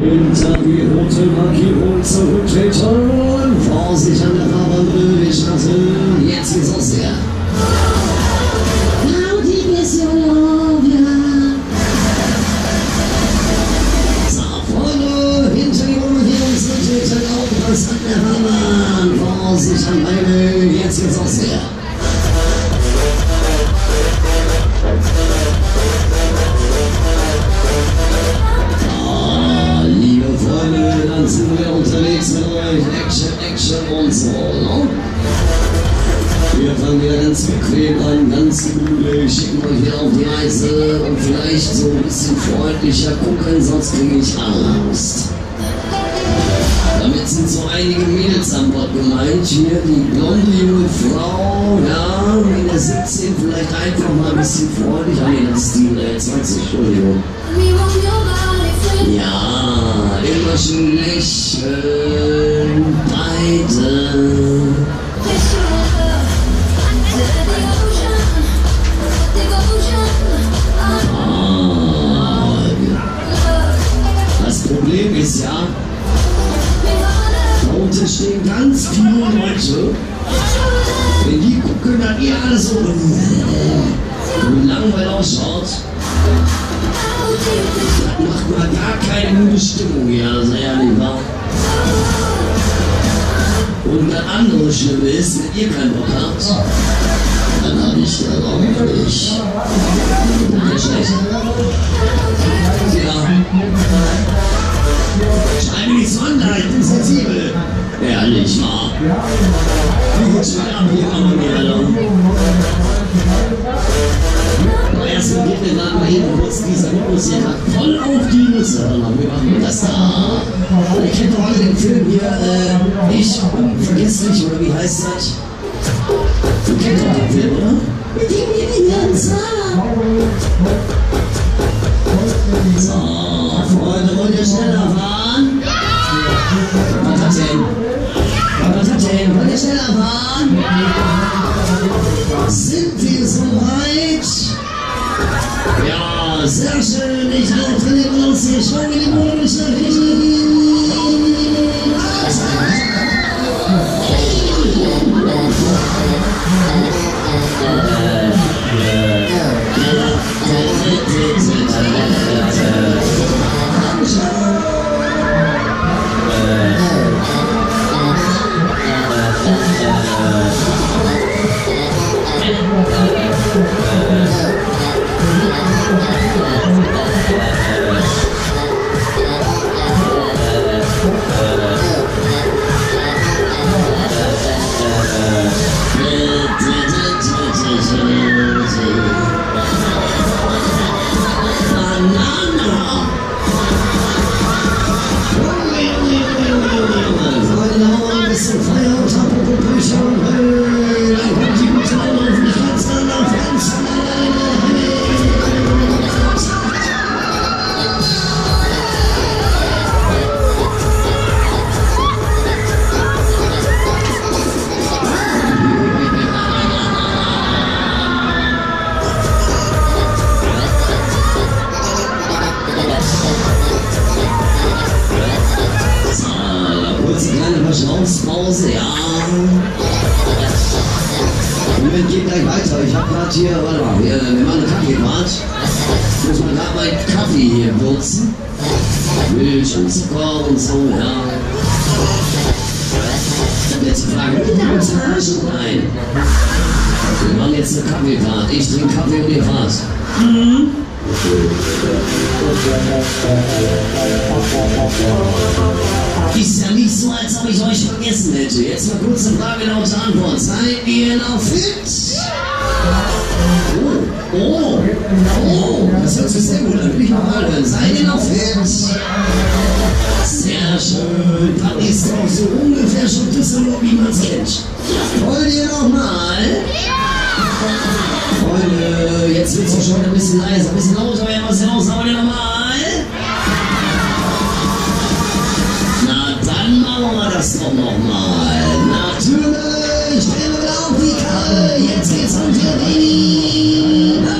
Hinter die rote Markierung zurücktreten. Vorsicht an der Fahrbahn, die Straße. Jetzt geht's los her. How deep is your love, yeah. So, Freunde, hinter die rote Markierung zurücktreten. Aufpassen an der Fahrbahn. Vorsicht an beide. Jetzt geht's los her. Dann sind wir unterwegs mit euch. Action, Action und so, no? Wir fangen wieder ganz bequem an, ganz gemütlich, schicken euch wieder auf die Reise und vielleicht so ein bisschen freundlicher gucken, sonst kriege ich Angst. Damit sind so einige Mädels an Bord gemeint. Hier die blonde junge Frau, ja, in der 17, vielleicht einfach mal ein bisschen freundlich. Ah, nee, das ist die 20, Entschuldigung. Ja, immer schön lächeln, beide. Das Problem ist ja, da unten stehen ganz viele Leute. Wenn die gucken, dann ihr alle so langweilig ausschaut. Das macht mal gar keine gute Stimmung hier, also ehrlich wahr. Und das andere Schlimme ist, wenn ihr keinen Bock habt, dann hab ich ja auch nicht. Schlecht. Ja. Schreib mich nicht so an, da, ich bin sensibel. Ehrlich wahr. Wie geht's schon ab hier, Alter? Erstmal geht mir gerade mal eben kurz dieser Rhythmus hier voll auf die Nüsse. Wie machen wir das da? Ihr kennt doch alle den Film hier, Ich unvergesslich, oder wie heißt das? Du kennst doch den Film, oder? Mit dem So, Freunde, wollt ihr schneller fahren? Was hat denn? Was hat denn? Wollt ihr schneller fahren? Sind wir so weit? Ja, sehr schön. Ich laufe den raus hier. Schau mir den Boden nicht nach Verschnaufspause, ja. Moment, geht gleich weiter. Ich habe gerade hier, warte mal, wir machen eine Kaffeefahrt. Muss man gerade meinen Kaffee hier würzen. Milch und Zucker und so, ja. Ich habe jetzt die Frage, mit der Montage? Nein. Wir machen jetzt eine Kaffeefahrt. Ich trinke Kaffee und ihr fahrt. Mhm. Ist ja nicht so, als ob ich euch vergessen hätte. Jetzt mal kurz eine Frage, laute Antwort. Seid ihr noch fit? Oh, das hört sich sehr gut an. Will ich noch mal hören. Seid ihr noch fit? Sehr schön. Paris ist doch so ungefähr schon Düsseldorf, wie man es kennt. Wollt ihr noch mal? Freunde, jetzt wird es doch schon ein bisschen leiser, ein bisschen lauter, wenn wir es hinaus haben. Wollt ihr noch mal? Dann machen wir das doch nochmal. Natürlich, stellen wir wieder auf die Karre. Jetzt geht's an die Arena.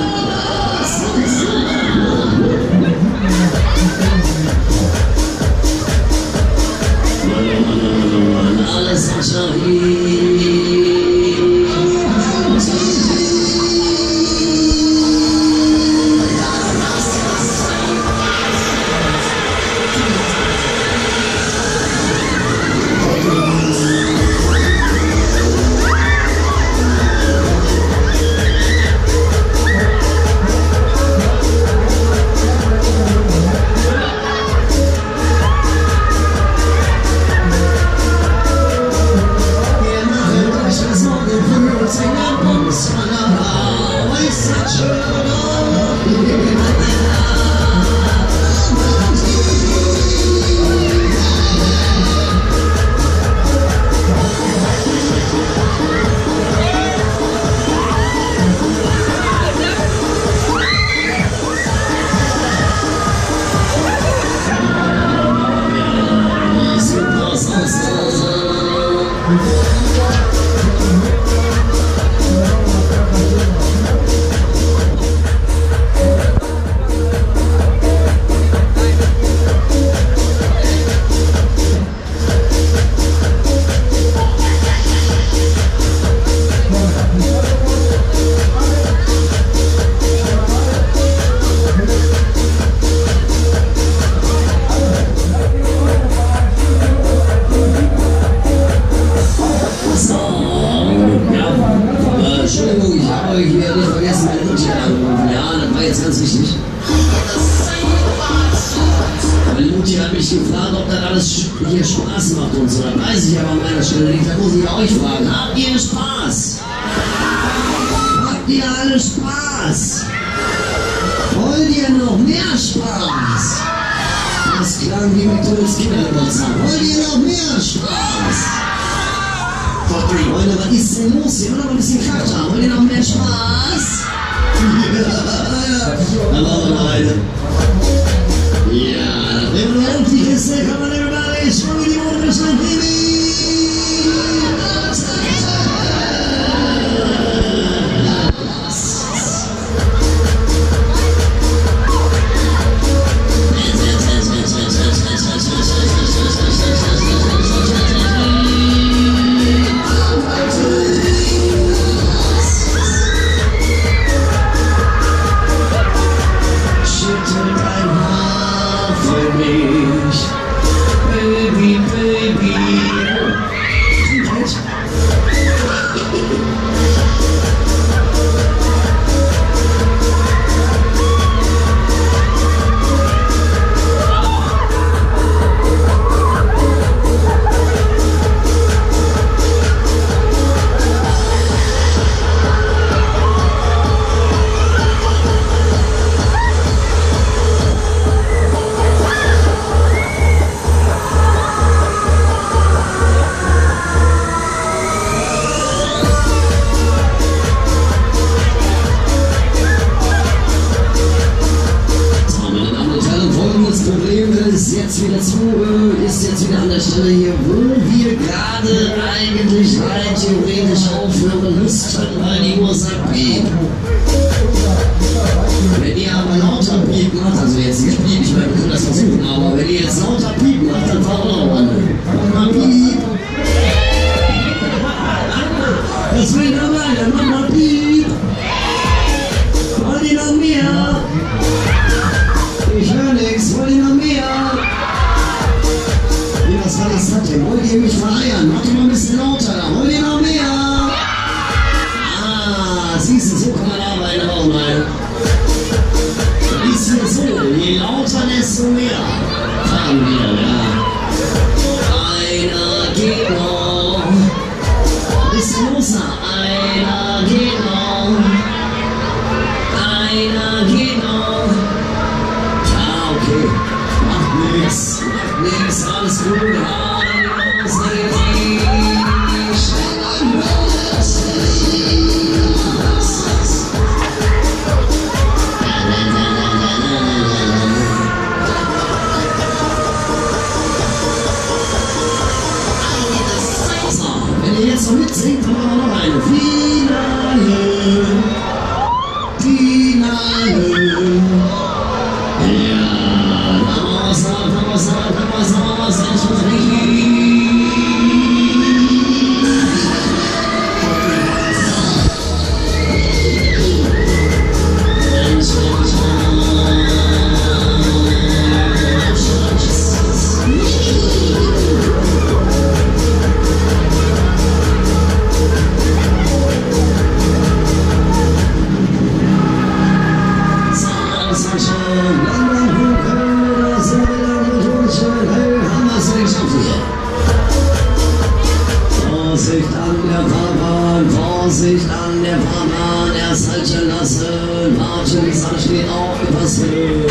mich gefragt, ob das alles hier Spaß macht und so. Das weiß ich aber an meiner Stelle nicht. Da muss ich euch fragen. Habt ihr Spaß? Habt ihr alle Spaß? Wollt ihr noch mehr Spaß? Das klang wie mit tolles Kindergeburtstag. Wollt ihr noch mehr Spaß? Freunde, was ist denn los hier? Wollt ihr noch ein bisschen Charakter? Wollt ihr noch mehr Spaß? Ja, dann machen wir noch eine. Ja, wenn du endlich ist, dann kann man everybody show me the motivation, baby! Baby, baby. Ist jetzt wieder an der Stelle hier, wo wir gerade eigentlich rein theoretisch aufhören müssten, weil die Uhr sagt Piep. Wenn ihr aber lauter Piep macht, also jetzt nicht Piep, ich meine, wir können das versuchen, aber wenn ihr jetzt lauter Piep macht, dann fahren wir auch an. Mach mal Piep. Das will dabei, dann mach mal Piep. Wollt ihr noch mehr? Ich höre nichts, wollt ihr noch mehr? Was war das denn? Wollt ihr mich vereiern? Macht mal ein bisschen lauter da. Wollt ihr noch mehr? Ah, siehst du, so kann man arbeiten auch mal. Ist ja so, je lauter, desto mehr. Fahren wir, ja. Einer geht noch. Bisschen loser. Einer geht noch. Einer geht noch. Ja, okay. Macht nix. Nix, alles gut, alles wenn ihr jetzt so mitsingt, dann machen wir noch eine. Finale. Finale. Ja. Vorsicht an der Fahrbahn, erst halten lassen, warten, die Sonne steht auf, passiert.